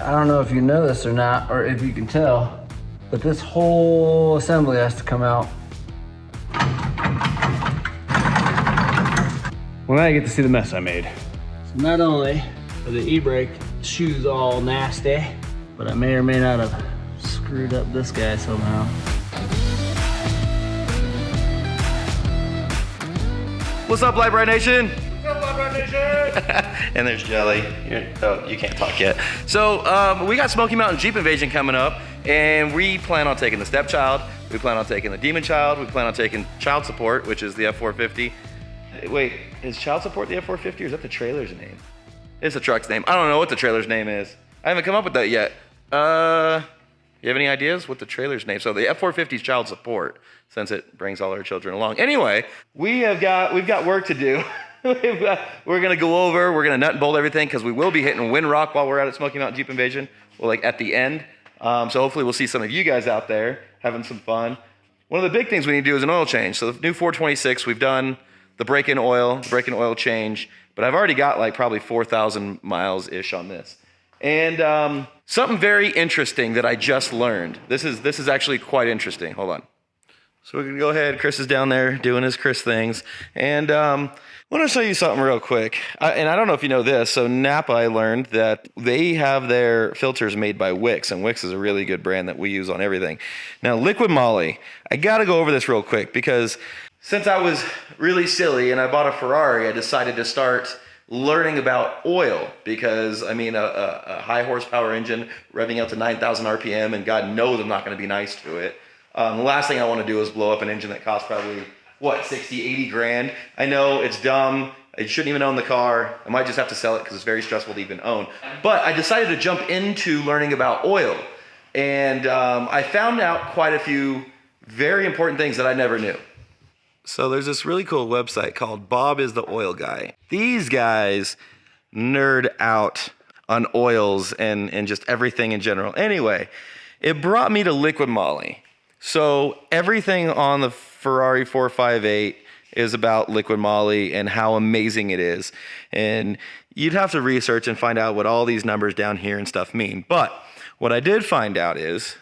I don't know if you know this or not, or if you can tell, but this whole assembly has to come out. Well, now you get to see the mess I made. So not only are the e-brake shoes all nasty, but I may or may not have screwed up this guy somehow. What's up, Brite Nation? What's up, Lite Nation? And there's Jelly. You can't talk yet. So we got Smoky Mountain Jeep Invasion coming up, and we plan on taking the stepchild. We plan on taking the demon child. We plan on taking child support, which is the F450. Wait, is child support the F450 or is that the trailer's name? It's the truck's name. I don't know what the trailer's name is. I haven't come up with that yet. You have any ideas what the trailer's name? So the F450 is child support, since it brings all our children along. Anyway, we've got work to do. We're gonna go over, we're gonna nut and bolt everything, because we will be hitting Windrock while we're out at Smoky Mountain Jeep Invasion, well, like at the end. So hopefully we'll see some of you guys out there having some fun. One of the big things we need to do is an oil change. So the new 426, we've done the break-in oil change, but I've already got like probably 4,000 miles-ish on this. And something very interesting that I just learned. This is actually quite interesting. Hold on. So we're gonna go ahead. Chris is down there doing his Chris things. And I want to show you something real quick. And I don't know if you know this. So NAPA, I learned that they have their filters made by Wix, and Wix is a really good brand that we use on everything. Now, liquid moly. I gotta go over this real quick because since I was really silly and I bought a Ferrari, I decided to start learning about oil because, I mean, a high horsepower engine revving out to 9,000 RPM, and God knows I'm not gonna be nice to it. The last thing I wanna do is blow up an engine that costs probably, what, 60, 80 grand? I know it's dumb. I shouldn't even own the car. I might just have to sell it because it's very stressful to even own. But I decided to jump into learning about oil. And I found out quite a few very important things that I never knew. So there's this really cool website called Bob is the Oil Guy. These guys nerd out on oils and just everything in general. Anyway, it brought me to liquid moly. So everything on the Ferrari 458 is about liquid moly and how amazing it is. And you'd have to research and find out what all these numbers down here and stuff mean. But what I did find out is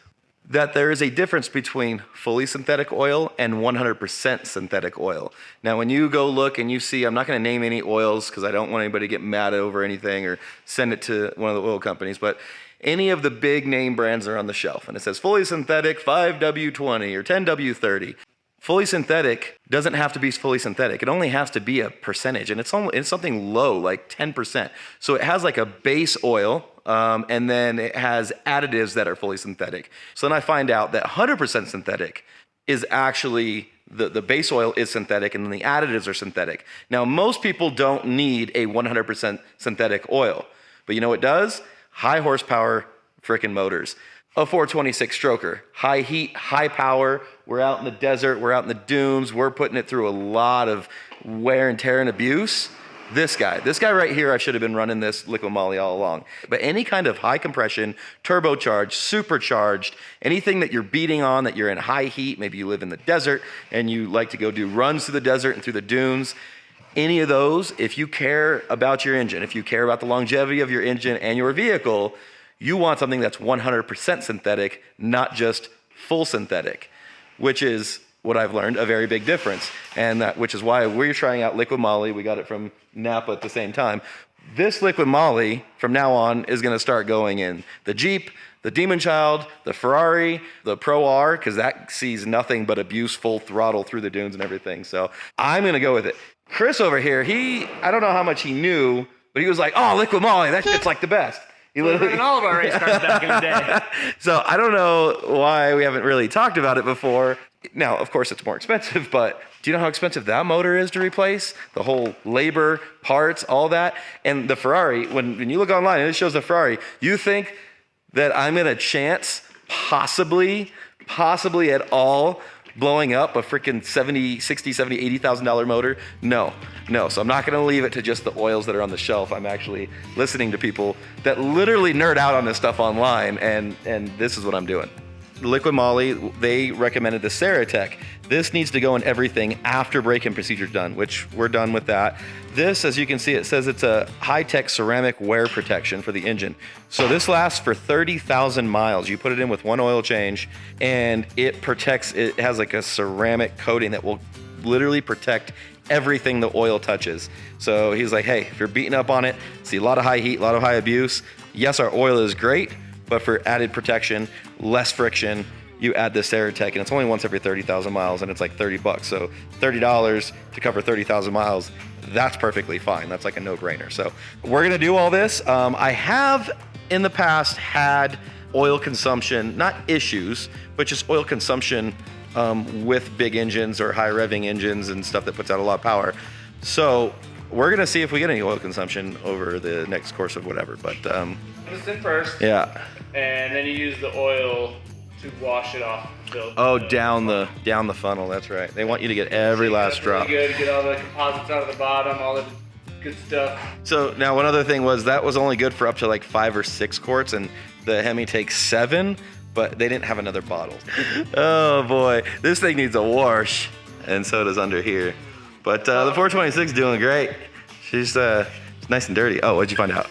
that there is a difference between fully synthetic oil and 100% synthetic oil. Now, when you go look and you see, I'm not gonna name any oils because I don't want anybody to get mad over anything or send it to one of the oil companies, but any of the big name brands are on the shelf and it says fully synthetic 5W20 or 10W30. Fully synthetic doesn't have to be fully synthetic. It only has to be a percentage, and it's something low, like 10%. So it has like a base oil, and then it has additives that are fully synthetic. So then I find out that 100% synthetic is actually, the base oil is synthetic, and then the additives are synthetic. Now, most people don't need a 100% synthetic oil, but you know what does? High horsepower frickin' motors. A 426 stroker, high heat, high power. We're out in the desert, we're out in the dunes, we're putting it through a lot of wear and tear and abuse. This guy right here, I should have been running this liquid moly all along. But any kind of high compression, turbocharged, supercharged, anything that you're beating on, that you're in high heat, maybe you live in the desert and you like to go do runs through the desert and through the dunes, any of those, if you care about your engine, if you care about the longevity of your engine and your vehicle, you want something that's 100% synthetic, not just full synthetic, which is what I've learned, a very big difference. And which is why we're trying out liquid moly. We got it from NAPA at the same time. This liquid moly from now on is gonna start going in the Jeep, the Demon Child, the Ferrari, the Pro R, because that sees nothing but abuse, full throttle through the dunes and everything. So I'm gonna go with it. Chris over here, I don't know how much he knew, but he was like, oh, liquid moly, that shit's like the best. We were running all of our race cars back in the day. So I don't know why we haven't really talked about it before. Now, of course, it's more expensive, but do you know how expensive that motor is to replace? The whole labor, parts, all that. And the Ferrari, when you look online and it shows the Ferrari, you think that I'm gonna chance possibly at all blowing up a freaking $60,000, $70,000, $80,000 motor? No. So I'm not gonna leave it to just the oils that are on the shelf. I'm actually listening to people that literally nerd out on this stuff online, and this is what I'm doing. Liquid Moly, they recommended the Ceratec. This needs to go in everything after break-in procedure's done, which we're done with that. This, as you can see, it says it's a high-tech ceramic wear protection for the engine. So this lasts for 30,000 miles. You put it in with one oil change, and it protects, it has like a ceramic coating that will literally protect everything the oil touches. So he's like, hey, if you're beating up on it, see a lot of high heat, a lot of high abuse. Yes, our oil is great, but for added protection, less friction, you add this Ceratec, and it's only once every 30,000 miles, and it's like $30. So $30 to cover 30,000 miles, that's perfectly fine. That's like a no-brainer. So we're gonna do all this. I have in the past had oil consumption, not issues, but just oil consumption with big engines or high revving engines and stuff that puts out a lot of power. So we're gonna see if we get any oil consumption over the next course of whatever, but Put this in first. yeah. And then you use the oil to wash it off. Oh, down the funnel, that's right. They want you to get every last drop. Really good, get all the composites out of the bottom, all the good stuff. So now one other thing was that was only good for up to like 5 or 6 quarts, and the Hemi takes 7, but they didn't have another bottle. Oh boy, this thing needs a wash, and so does under here. But the 426 doing great. She's nice and dirty. Oh, what'd you find out?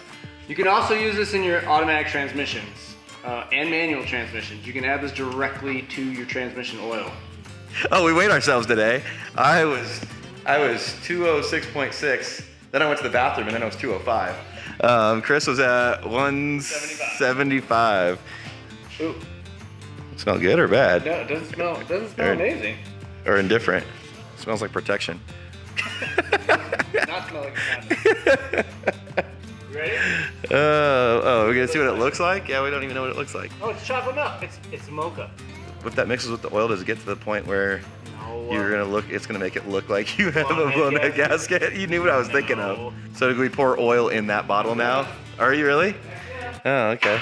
You can also use this in your automatic transmissions and manual transmissions. You can add this directly to your transmission oil. Oh, we weighed ourselves today. I was 206.6. Then I went to the bathroom, and then I was 205. Chris was at 175. Ooh. Smell good or bad? No, it doesn't smell amazing. Or indifferent. It smells like protection. Not smell like a Ready? Oh, we're gonna see what it looks like? Yeah, we don't even know what it looks like. Oh, it's chocolate milk. It's mocha. If that mixes with the oil, does it get to the point where you're gonna look, it's gonna make it look like you have a blown head gasket? You knew what I was thinking of. So do we pour oil in that bottle now? Are you really? Oh, okay.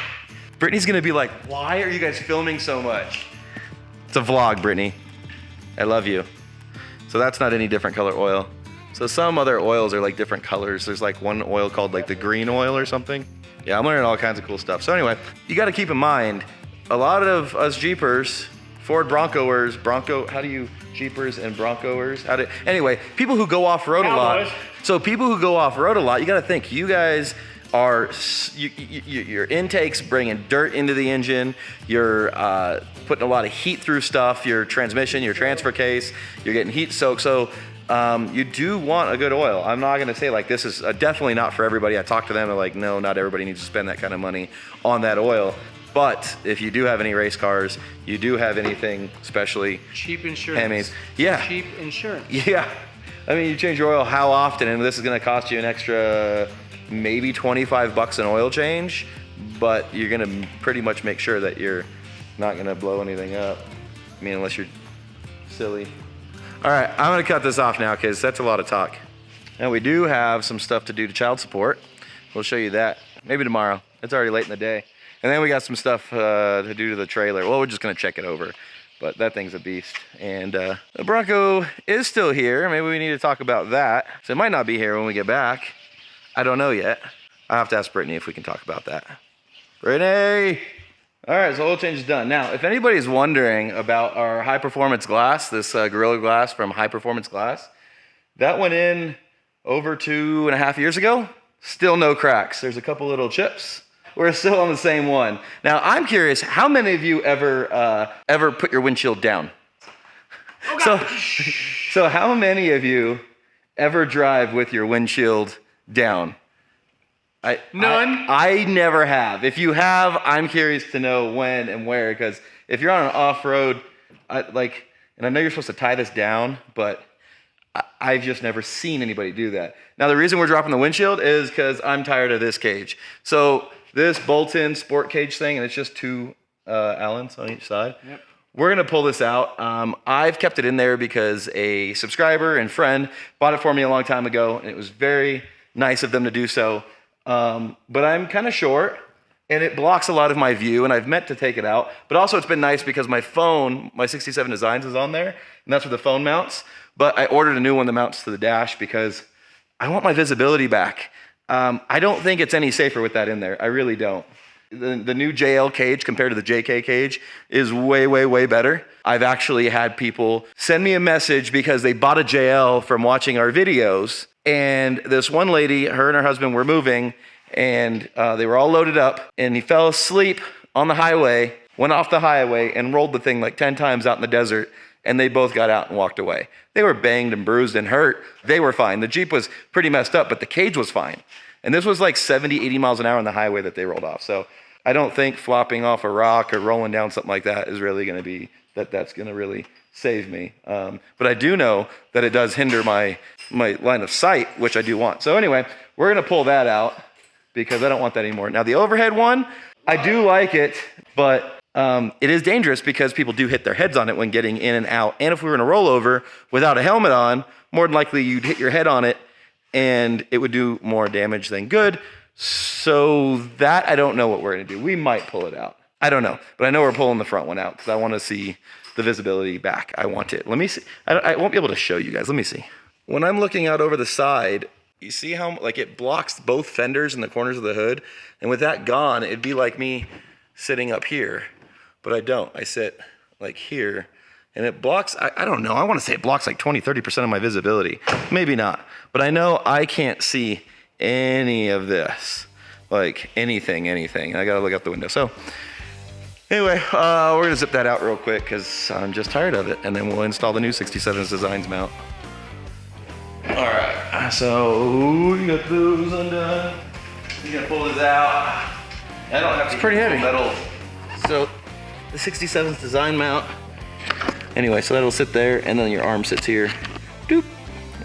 Brittany's gonna be like, why are you guys filming so much? It's a vlog, Brittany. I love you. So that's not any different color oil. So some other oils are like different colors. There's like one oil called like the green oil or something. Yeah, I'm learning all kinds of cool stuff. So anyway, you gotta keep in mind, a lot of us Jeepers, Ford Broncoers, Jeepers and Broncoers, anyway, people who go off-road a lot. So people who go off-road a lot, you gotta think, you guys are, your intake's bringing dirt into the engine, you're putting a lot of heat through stuff, your transmission, your transfer case, you're getting heat soaked. So you do want a good oil. I'm not gonna say like this is definitely not for everybody. I talked to them, they're like, no, not everybody needs to spend that kind of money on that oil. But if you do have any race cars, you do have anything, especially cheap insurance. Hemis. Yeah. Cheap insurance. Yeah. I mean, you change your oil how often, and this is gonna cost you an extra maybe 25 bucks an oil change, but you're gonna pretty much make sure that you're not gonna blow anything up. I mean, unless you're silly. All right, I'm gonna cut this off now because that's a lot of talk. Now we do have some stuff to do to child support. We'll show you that maybe tomorrow. It's already late in the day. And then we got some stuff to do to the trailer. Well, we're just gonna check it over, but that thing's a beast. And the Bronco is still here. Maybe we need to talk about that. So it might not be here when we get back. I don't know yet. I'll have to ask Brittany if we can talk about that. Brittany! All right, so oil change is done. Now, if anybody's wondering about our high performance glass, this Gorilla Glass from High Performance Glass, that went in over 2.5 years ago. Still no cracks. There's a couple little chips. We're still on the same one. Now, I'm curious, how many of you ever put your windshield down? Oh, so how many of you ever drive with your windshield down? None. I never have. If you have, I'm curious to know when and where, because if you're on an off-road, and I know you're supposed to tie this down, but I've just never seen anybody do that. Now, the reason we're dropping the windshield is because I'm tired of this cage. So this bolt-in sport cage thing, and it's just 2 Allens on each side. Yep. We're gonna pull this out. I've kept it in there because a subscriber and friend bought it for me a long time ago, and it was very nice of them to do so. But I'm kind of short, and it blocks a lot of my view, and I've meant to take it out. But also it's been nice because my phone, my 67 Designs is on there, and that's where the phone mounts. But I ordered a new one that mounts to the dash because I want my visibility back. I don't think it's any safer with that in there. I really don't. The new JL cage compared to the JK cage is way, way, way better. I've actually had people send me a message because they bought a JL from watching our videos. And this one lady, her and her husband were moving, and they were all loaded up, and he fell asleep on the highway, went off the highway and rolled the thing like 10 times out in the desert. And they both got out and walked away. They were banged and bruised and hurt. They were fine. The Jeep was pretty messed up, but the cage was fine. And this was like 70, 80 miles an hour on the highway that they rolled off. So I don't think flopping off a rock or rolling down something like that is really gonna be, that's gonna really save me. But I do know that it does hinder my line of sight, which I do want. So anyway, we're gonna pull that out because I don't want that anymore. Now the overhead one, I do like it, but it is dangerous because people do hit their heads on it when getting in and out. And if we were in a rollover without a helmet on, more than likely you'd hit your head on it and it would do more damage than good. So that, I don't know what we're gonna do. We might pull it out. I don't know, but I know we're pulling the front one out because I wanna see the visibility back. I want it. Let me see. I won't be able to show you guys. Let me see. When I'm looking out over the side, you see how like it blocks both fenders and the corners of the hood? And with that gone, it'd be like me sitting up here. But I don't. I sit like here, and it blocks, I don't know, I want to say it blocks like 20, 30% of my visibility. Maybe not. But I know I can't see any of this, like anything. I got to look out the window. So anyway, we're going to zip that out real quick because I'm just tired of it, and then we'll install the new 67's Designs mount. All right, so you got those undone. You got to pull this out. I don't have to. It's pretty heavy. Metal. So the 67's design mount. Anyway, so that'll sit there, and then your arm sits here. Doop,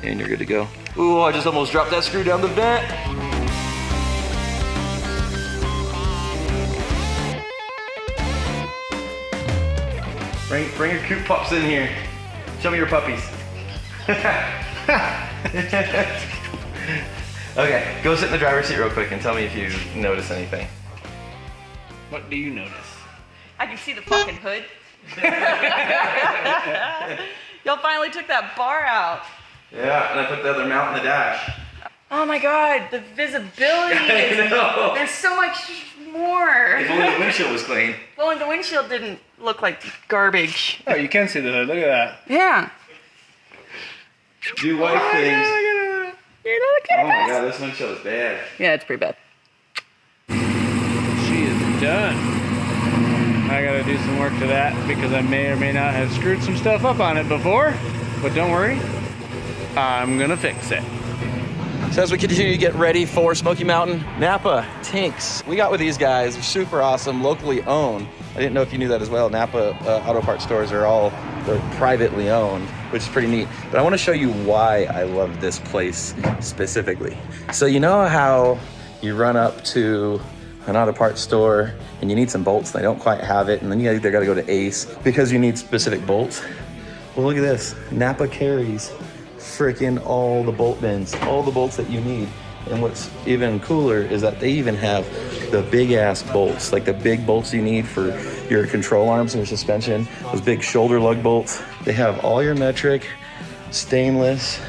and you're good to go. Ooh, I just almost dropped that screw down the vent. Bring your coop pups in here. Show me your puppies. Okay, go sit in the driver's seat real quick and tell me if you notice anything. What do you notice? I can see the fucking hood. Y'all finally took that bar out. Yeah, and I put the other mount in the dash. Oh my god, the visibility I know. There's so much more. If only the windshield was clean. Well, the windshield didn't look like garbage. Oh, you can see the hood. Look at that. Yeah. Do wife things. You're looking Oh my god, this windshield is bad. Yeah, it's pretty bad. She is done. I gotta do some work to that because I may or may not have screwed some stuff up on it before. But don't worry, I'm gonna fix it. So as we continue to get ready for Smoky Mountain, Napa Tinks. We got with these guys, they're super awesome, locally owned. I didn't know if you knew that as well. Napa auto parts stores they're privately owned, which is pretty neat. But I wanna show you why I love this place specifically. So you know how you run up to an auto parts store and you need some bolts, they don't quite have it, and then you either gotta go to Ace because you need specific bolts. Well, look at this, Napa carries freaking all the bolt bins, all the bolts that you need. And what's even cooler is that they even have the big ass bolts, like the big bolts you need for your control arms and your suspension, those big shoulder lug bolts. They have all your metric, stainless,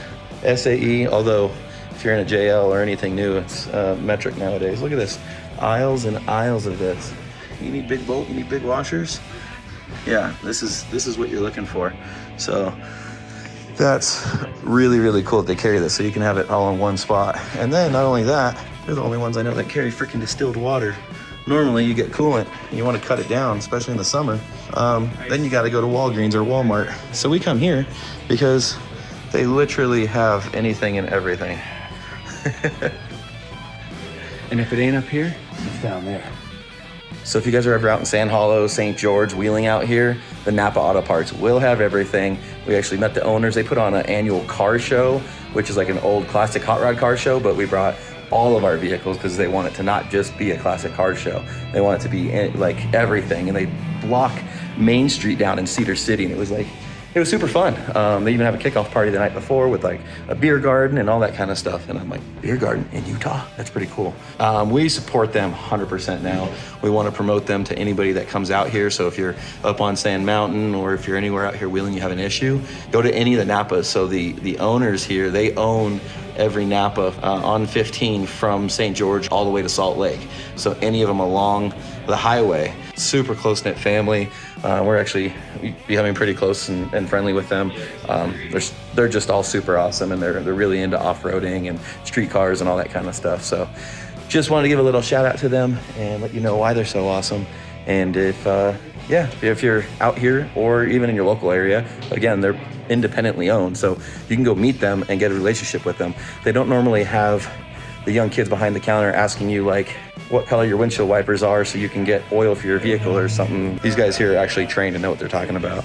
SAE, although if you're in a JL or anything new, it's metric nowadays. Look at this, aisles and aisles of this. You need big bolt, you need big washers. Yeah, this is what you're looking for. So that's really, really cool that they carry this, so you can have it all in one spot. And then not only that, they're the only ones I know that carry freaking distilled water. Normally you get coolant and you want to cut it down, especially in the summer. Then you got to go to Walgreens or Walmart. So we come here because they literally have anything and everything. And if it ain't up here, it's down there. So if you guys are ever out in San Hollow, St. George, wheeling out here, the Napa Auto Parts will have everything. We actually met the owners. They put on an annual car show, which is like an old classic hot rod car show, but we brought all of our vehicles because they want it to not just be a classic car show. They want it to be like everything. And they block Main Street down in Cedar City. And it was super fun. They even have a kickoff party the night before with like a beer garden and all that kind of stuff. And I'm like, beer garden in Utah? That's pretty cool. We support them 100% now. We want to promote them to anybody that comes out here. So if you're up on Sand Mountain or if you're anywhere out here wheeling, you have an issue, go to any of the Napas. So the owners here, they own every NAPA on 15 from St. George all the way to Salt Lake. So any of them along the highway. Super close-knit family. We're actually becoming pretty close and friendly with them. They're just all super awesome, and they're really into off-roading and street cars and all that kind of stuff. So just wanted to give a little shout out to them and let you know why they're so awesome. And if you're out here or even in your local area, again, they're independently owned, so you can go meet them and get a relationship with them. They don't normally have the young kids behind the counter asking you like what color your windshield wipers are so you can get oil for your vehicle or something. These guys here are actually trained and know what they're talking about.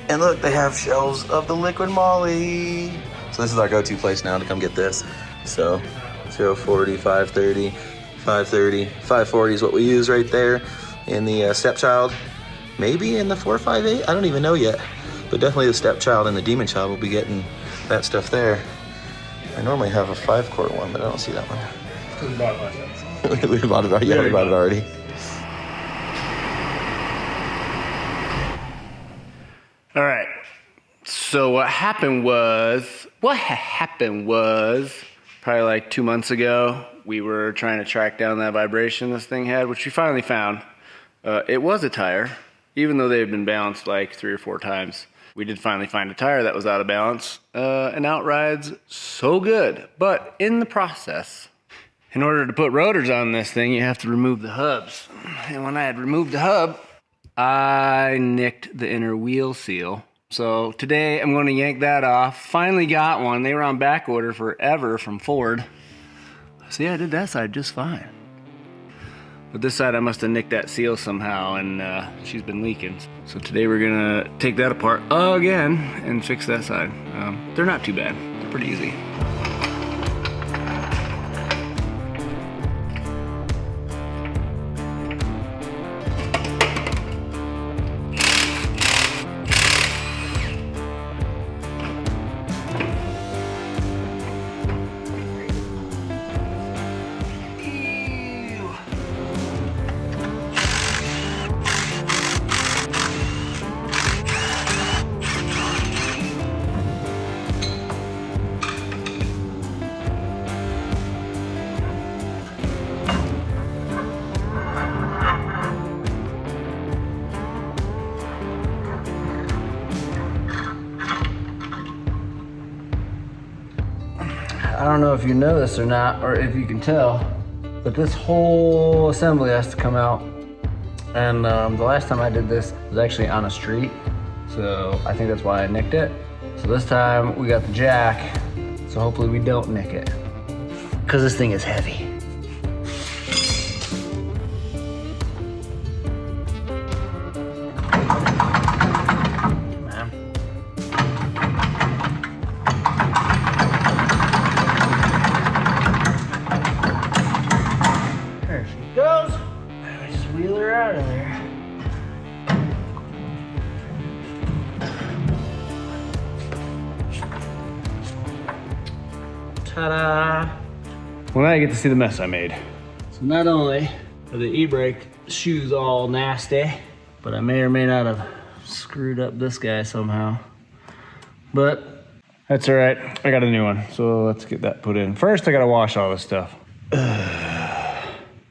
And look, they have shelves of the liquid Moly. So this is our go-to place now to come get this. So 040, 530, 530, 540 is what we use right there in the stepchild. Maybe in the 458, I don't even know yet. But definitely the stepchild and the demon child will be getting that stuff there. I normally have a 5-quart one, but I don't see that one. We bought it last time. We bought it already. Yeah, we bought it already. All right. So what happened was probably like 2 months ago, we were trying to track down that vibration this thing had, which we finally found. It was a tire, even though they had been balanced like 3 or 4 times. We did finally find a tire that was out of balance and outrides so good. But in the process, in order to put rotors on this thing, you have to remove the hubs. And when I had removed the hub, I nicked the inner wheel seal. So today I'm going to yank that off. Finally got one. They were on back order forever from Ford. So yeah, I did that side just fine. But this side I must have nicked that seal somehow, and she's been leaking. So today we're gonna take that apart again and fix that side. They're not too bad. They're pretty easy. I don't know if you know this or not, or if you can tell, but this whole assembly has to come out. And the last time I did this was actually on a street, so I think that's why I nicked it. So this time we got the jack, so hopefully we don't nick it, because this thing is heavy. Goes. Just wheel her out of there. Ta-da! Well, now you get to see the mess I made. So not only are the e-brake shoes all nasty, but I may or may not have screwed up this guy somehow. But That's all right. I got a new one, so let's get that put in. First, I gotta wash all this stuff.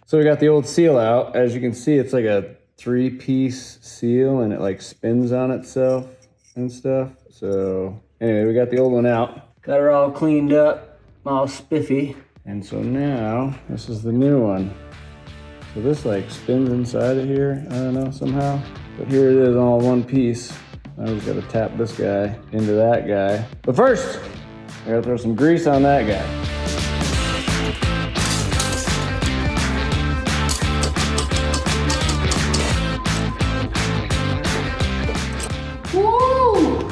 So we got the old seal out. As you can see, it's like a 3-piece seal, and it like spins on itself and stuff. So anyway, we got the old one out. got her all cleaned up, all spiffy. And so now, this is the new one. So this like spins inside of here, I don't know, somehow. But here it is all one piece. I just gotta tap this guy into that guy. But first, I gotta throw some grease on that guy. Woo!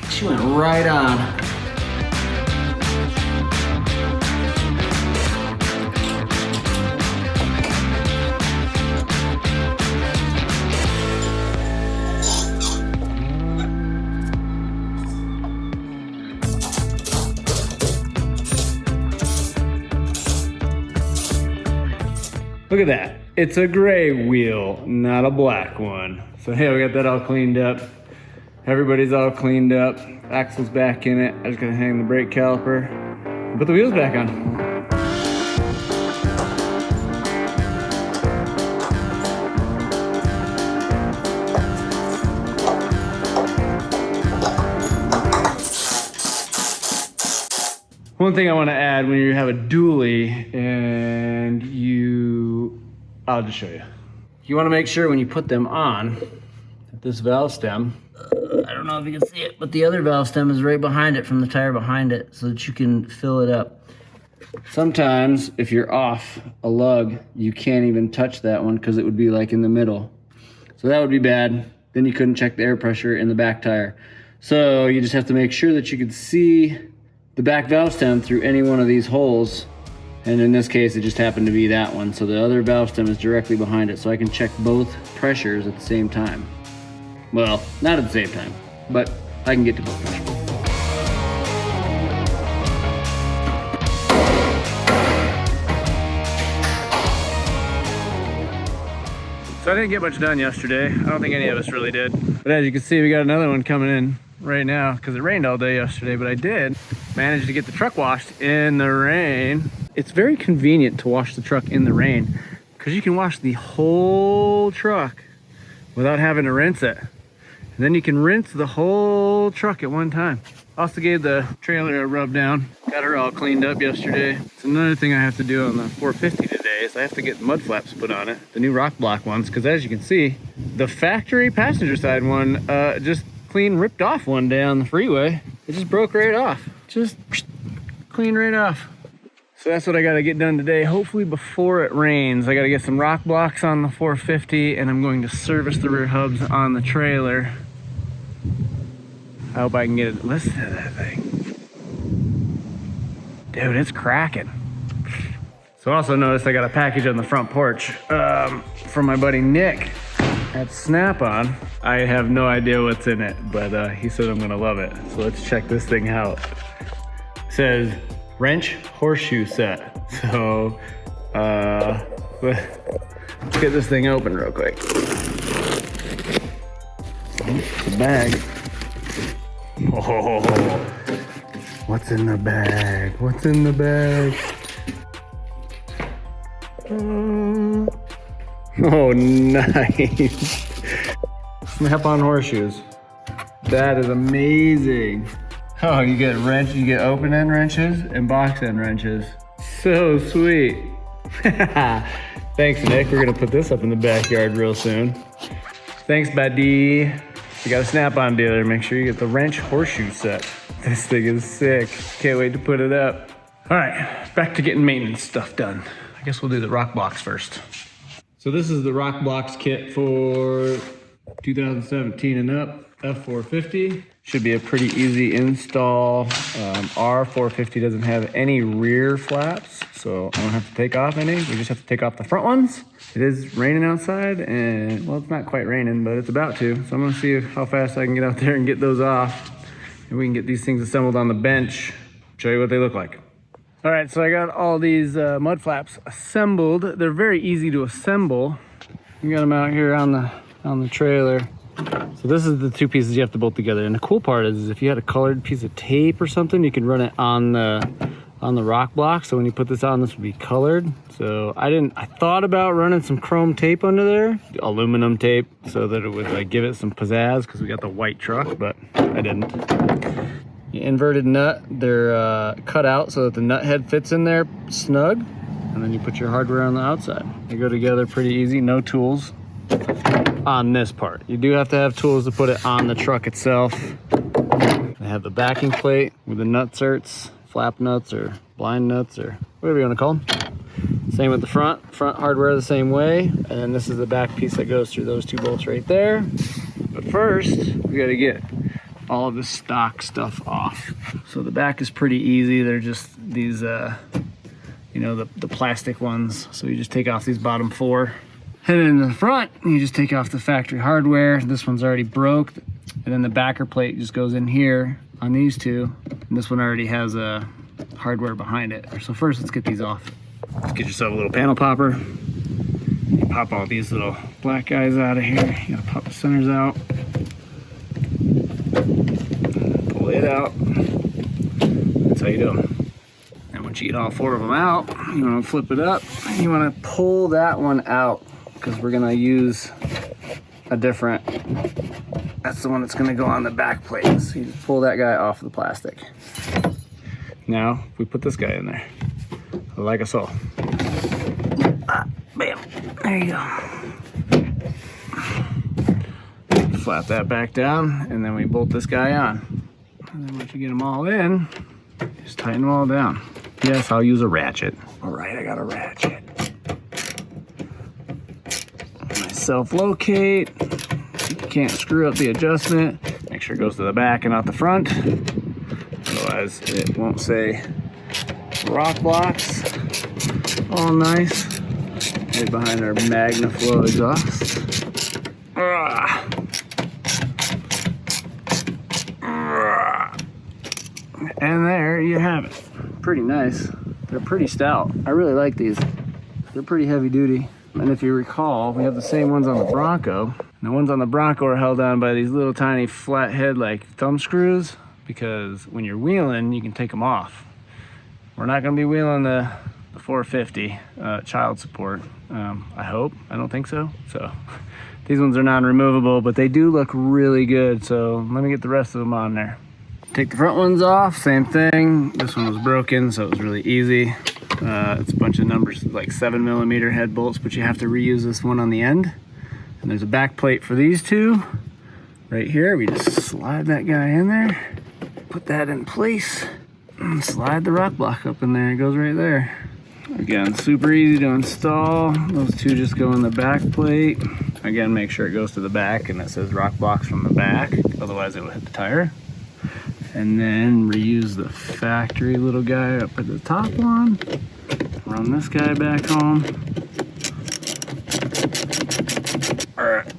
She went right on. Look at that. It's a gray wheel, not a black one. So hey, we got that all cleaned up. Everybody's all cleaned up. Axle's back in it. I just gotta hang the brake caliper and put the wheels back on. One thing I want to add when you have a dually and I'll just show you. You want to make sure when you put them on, that this valve stem, I don't know if you can see it, but the other valve stem is right behind it from the tire behind it so that you can fill it up. Sometimes if you're off a lug, you can't even touch that one because it would be like in the middle. So that would be bad. Then you couldn't check the air pressure in the back tire. So you just have to make sure that you can see the back valve stem through any one of these holes. And in this case, it just happened to be that one. So the other valve stem is directly behind it. So I can check both pressures at the same time. Well, not at the same time, but I can get to both pressures. So I didn't get much done yesterday. I don't think any of us really did. But as you can see, we got another one coming in right now because it rained all day yesterday, but I did manage to get the truck washed in the rain. It's very convenient to wash the truck in the rain because you can wash the whole truck without having to rinse it. And then you can rinse the whole truck at one time. Also gave the trailer a rub down. Got her all cleaned up yesterday. It's another thing I have to do on the 450 today is I have to get mud flaps put on it, the new rock block ones, because as you can see, the factory passenger side one just clean ripped off one day on the freeway. It just broke right off. Just clean right off. So that's what I got to get done today, hopefully before it rains. I got to get some rock blocks on the 450 and I'm going to service the rear hubs on the trailer. I hope I can get it. Listen to that thing. Dude, it's cracking. So also noticed I got a package on the front porch from my buddy Nick at Snap-on. I have no idea what's in it, but he said I'm gonna love it. So let's check this thing out. It says wrench horseshoe set. So let's get this thing open real quick. The bag. Oh, what's in the bag? What's in the bag? Oh, nice. Snap-on horseshoes. That is amazing. Oh, you get open end wrenches and box end wrenches. So sweet. Thanks, Nick. We're gonna put this up in the backyard real soon. Thanks, buddy. If you got a Snap-on dealer, make sure you get the wrench horseshoe set. This thing is sick. Can't wait to put it up. All right, back to getting maintenance stuff done. I guess we'll do the rock blocks first. So this is the rock blocks kit for 2017 and up, F450. Should be a pretty easy install. Our 450 doesn't have any rear flaps, so I don't have to take off any. We just have to take off the front ones. It is raining outside and, well, it's not quite raining, but it's about to. So I'm gonna see how fast I can get out there and get those off. And we can get these things assembled on the bench, show you what they look like. All right, so I got all these mud flaps assembled. They're very easy to assemble. We got them out here on the trailer. So this is the two pieces you have to bolt together. And the cool part is if you had a colored piece of tape or something, you can run it on the rock block. So when you put this on, this would be colored. So I thought about running some chrome tape under there, aluminum tape, so that it would like give it some pizzazz because we got the white truck, but I didn't. The inverted nut, they're cut out so that the nut head fits in there snug. And then you put your hardware on the outside. They go together pretty easy, no tools on this part. You do have to have tools to put it on the truck itself. They have the backing plate with the nut certs, flap nuts or blind nuts or whatever you want to call them. Same with the front hardware the same way. And then this is the back piece that goes through those two bolts right there. But first, we got to get all of the stock stuff off. So the back is pretty easy. They're just these, you know, the plastic ones. So you just take off these bottom four. And then in the front, you just take off the factory hardware. This one's already broke. And then the backer plate just goes in here on these two. And this one already has a hardware behind it. So first, let's get these off. Let's get yourself a little panel popper. You pop all these little black guys out of here. You gotta pop the centers out. Pull it out. That's how you do them. And once you get all 4 of them out, you want to flip it up. You want to pull that one out because we're going to use a different, that's the one that's going to go on the back plate. So you just pull that guy off the plastic. Now we put this guy in there, like so. Bam, there you go. Flap that back down, and then we bolt this guy on. And then once you get them all in, just tighten them all down. Yes, I'll use a ratchet. All right, I got a ratchet. Self-locate. You can't screw up the adjustment. Make sure it goes to the back and not the front. Otherwise, it won't say rock blocks. All nice. Right behind our MagnaFlow exhaust. And there you have it. Pretty nice. They're pretty stout. I really like these. They're pretty heavy duty. And if you recall, we have the same ones on the Bronco. And the ones on the Bronco are held on by these little tiny flat head like thumb screws, because when you're wheeling, you can take them off. We're not gonna be wheeling the 450 child support. I hope. I don't think so. So these ones are non-removable, but they do look really good. So let me get the rest of them on there. Take the front ones off, same thing. This one was broken, so it was really easy. It's a bunch of numbers, like 7mm head bolts, but you have to reuse this one on the end. And there's a back plate for these two. Right here, we just slide that guy in there, put that in place, and slide the rock block up in there. It goes right there. Again, super easy to install. Those two just go in the back plate. Again, make sure it goes to the back and it says rock blocks from the back, otherwise it will hit the tire. And then reuse the factory little guy up at the top one. Run this guy back home.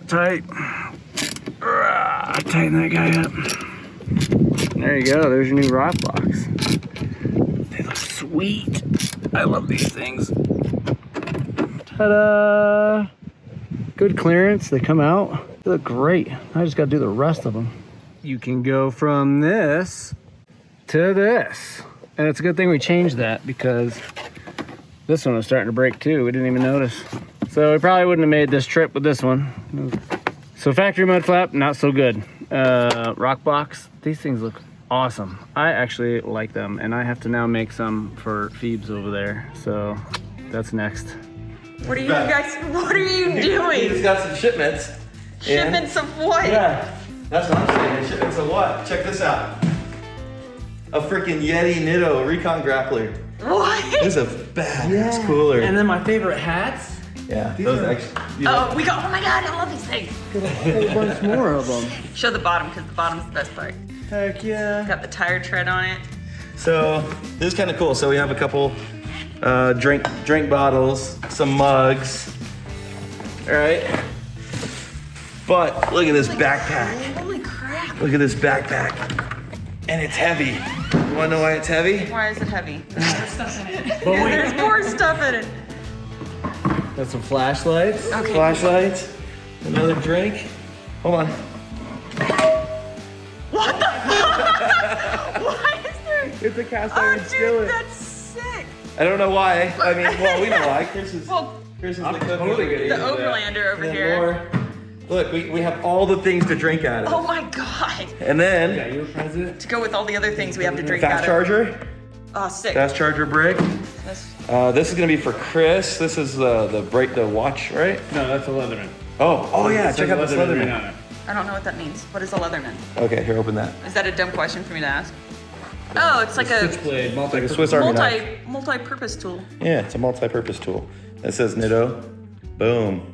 Tight. Tighten that guy up. There you go, there's your new rock blocks. They look sweet. I love these things. Ta-da! Good clearance, they come out. They look great. I just gotta do the rest of them. You can go from this to this. And it's a good thing we changed that, because this one was starting to break too. We didn't even notice. So we probably wouldn't have made this trip with this one. So factory mud flap, not so good. Rock blocks, these things look awesome. I actually like them, and I have to now make some for Phoebes over there. So that's next. What are you guys, what are you doing? He just got some shipments. Shipments of what? Yeah, that's what I'm saying. Shipments of what? Check this out. A freaking Yeti Nitto Recon Grappler. What? This is a badass cooler. And then my favorite hats. Yeah, those actually. Oh, we got, oh my God, I love these things. A bunch more of them. Show the bottom, because the bottom's the best part. Heck yeah. Got the tire tread on it. So this is kind of cool. So we have a couple drink bottles, some mugs. All right. But look at this backpack. Holy crap. Look at this backpack. And it's heavy. You wanna know why it's heavy? Why is it heavy? There's more stuff in it. Got some flashlights. Okay. Flashlights, another drink. Hold on. What the fuck? Why is there? It's a cast Oh, iron dude, skillet. that's sick. I don't know why. I mean, well, we know why. Chris is Well, the cook. the Overlander over And then here. more. Look, we have all the things to drink out of. Oh my God. And then You a president? To go with all the other things we have to drink out fast of. charger, Oh, sick. fast charger brick. That's- This is gonna be for Chris. This is the Brite, the watch, right? No, that's a Leatherman. Oh yeah, check out this Leatherman. on it. I don't know what that means. What is a Leatherman? Okay, here, open that. Is that a dumb question for me to ask? Oh, it's like a Switchblade, Like a Swiss Army knife. multi-purpose tool. Yeah, it's a multi-purpose tool. It says Nitto. Boom.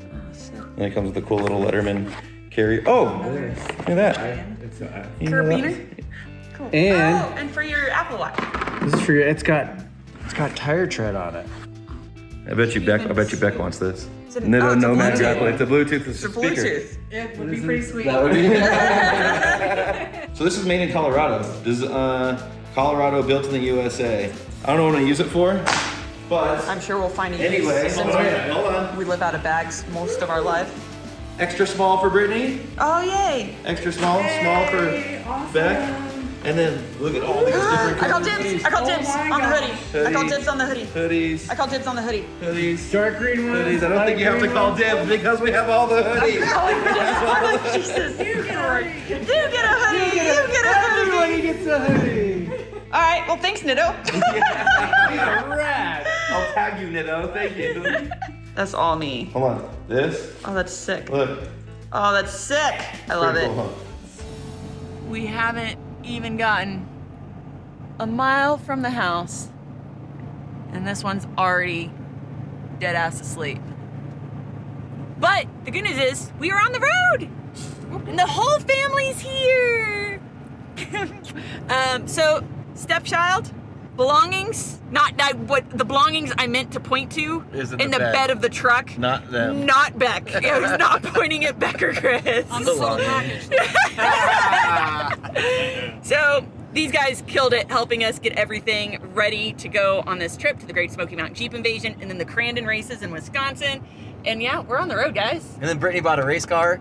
And it comes with a cool little Letterman carry. Oh, look at that. It's Carabiner? Cool. And- oh, and for your Apple Watch. This is for your. It's got tire tread on it. I bet you Beck wants this. Is it- Nitto oh, it's a Nomad Bluetooth. Grappler. It's a Bluetooth It's a speaker. Bluetooth. It would be pretty sweet. So this is made in Colorado. This is Colorado built in the USA. I don't know what I'm gonna use it for, but I'm sure we'll find a use anyway, since hold on. we live out of bags most of our life. Extra small for Brittany. Oh, yay. Extra small, small for Beck. And then look at all these different I call colors. dibs. I call dibs on the hoodie. I call dibs on the hoodie. Hoodies. I call dibs on the hoodie. Hoodies. Dark green one. Hoodies. I don't think you have to call dibs because we have all the hoodies. Oh, Jesus. You get a hoodie. You get a hoodie. You get a hoodie. Everybody gets a hoodie. All right. Well, thanks, Nitto. Rad. I'll tag you, Nitto. Thank you. That's all me. Hold on. This. Oh, that's sick. Look. Oh, that's sick. I love Pretty it. cool, huh? We haven't even gotten a mile from the house, and this one's already dead ass asleep. But the good news is we are on the road, and the whole family's here. So stepchild, belongings, not what the belongings I meant to point to Is in the bed of the truck. Not them. Not Beck. I was not pointing at Beck or Chris. On the little package. So these guys killed it, helping us get everything ready to go on this trip to the Great Smoky Mountain Jeep Invasion and then the Crandon races in Wisconsin. And yeah, we're on the road, guys. And then Brittany bought a race car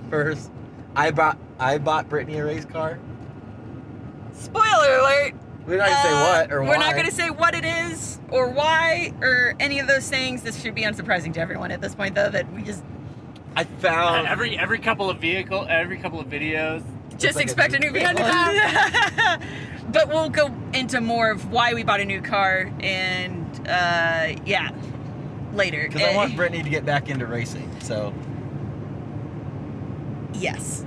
first. I bought Brittany a race car. Spoiler alert. We're not gonna say what or why. We're not going to say what it is or why or any of those things. This should be unsurprising to everyone at this point, though, that we just I found Every couple of videos. just like expect a new vehicle. But we'll go into more of why we bought a new car and yeah, later. because I want Brittany to get back into racing. So Yes.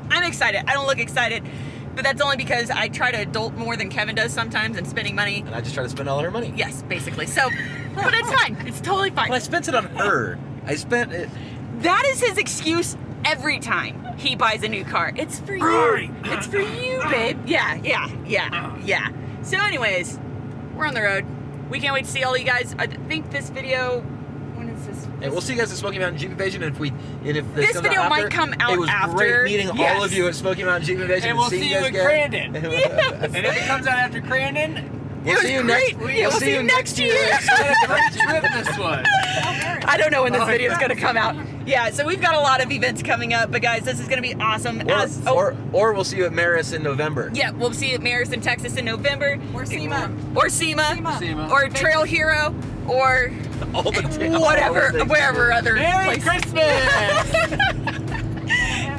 I'm excited. I don't look excited, but that's only because I try to adult more than Kevin does sometimes and spending money. and I just try to spend all her money. Yes, basically. So, but it's fine. It's totally fine. Well, I spent it on her. I spent it. That is his excuse every time he buys a new car. It's for you. It's for you, babe. Yeah. So anyways, we're on the road. We can't wait to see all you guys. I think this video, when is this? And we'll see you guys at Smoky Mountain Jeep Invasion. And if This comes video out might after, come out it was after. great meeting all Yes. of you at Smoky Mountain Jeep Invasion. And we'll see you in Crandon. And And if it comes out after Crandon, we'll see you next. We'll see you next year. it's a great trip this one. I don't know when this video is going to come out. Yeah, so we've got a lot of events coming up, but guys, this is going to be awesome. Or we'll see you at Maris in November. Yeah, we'll see you at Maris in Texas in November. Or SEMA. Or SEMA. SEMA. Or Trail Hero. Or All the whatever, all the wherever other Merry place. Christmas!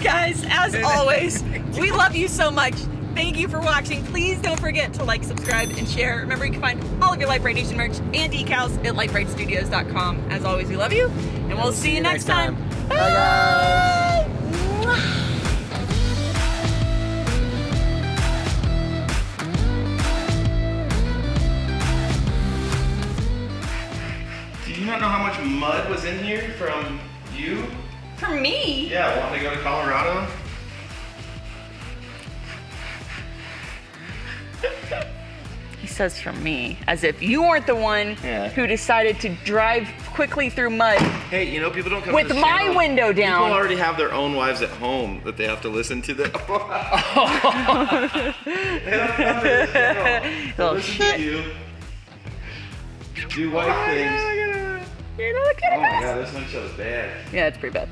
Guys, as always, we love you so much. Thank you for watching. Please don't forget to like, subscribe, and share. Remember, you can find all of your Lite Brite Nation merch and decals at litebritstudios.com. As always, we love you, and we'll see you next time. Bye, guys. Do you not know how much mud was in here from you? For me? Yeah, wanting to go to Colorado? He says from me, as if you weren't the one Yeah. who decided to drive quickly through mud Hey, you know, people don't come with to this my channel. window down. People already have their own wives at home that they have to listen to. They don't come to this channel. They Little listen shit. to you. Do wife things. You're not looking Oh my at us. god, this one show's bad. Yeah, it's pretty bad.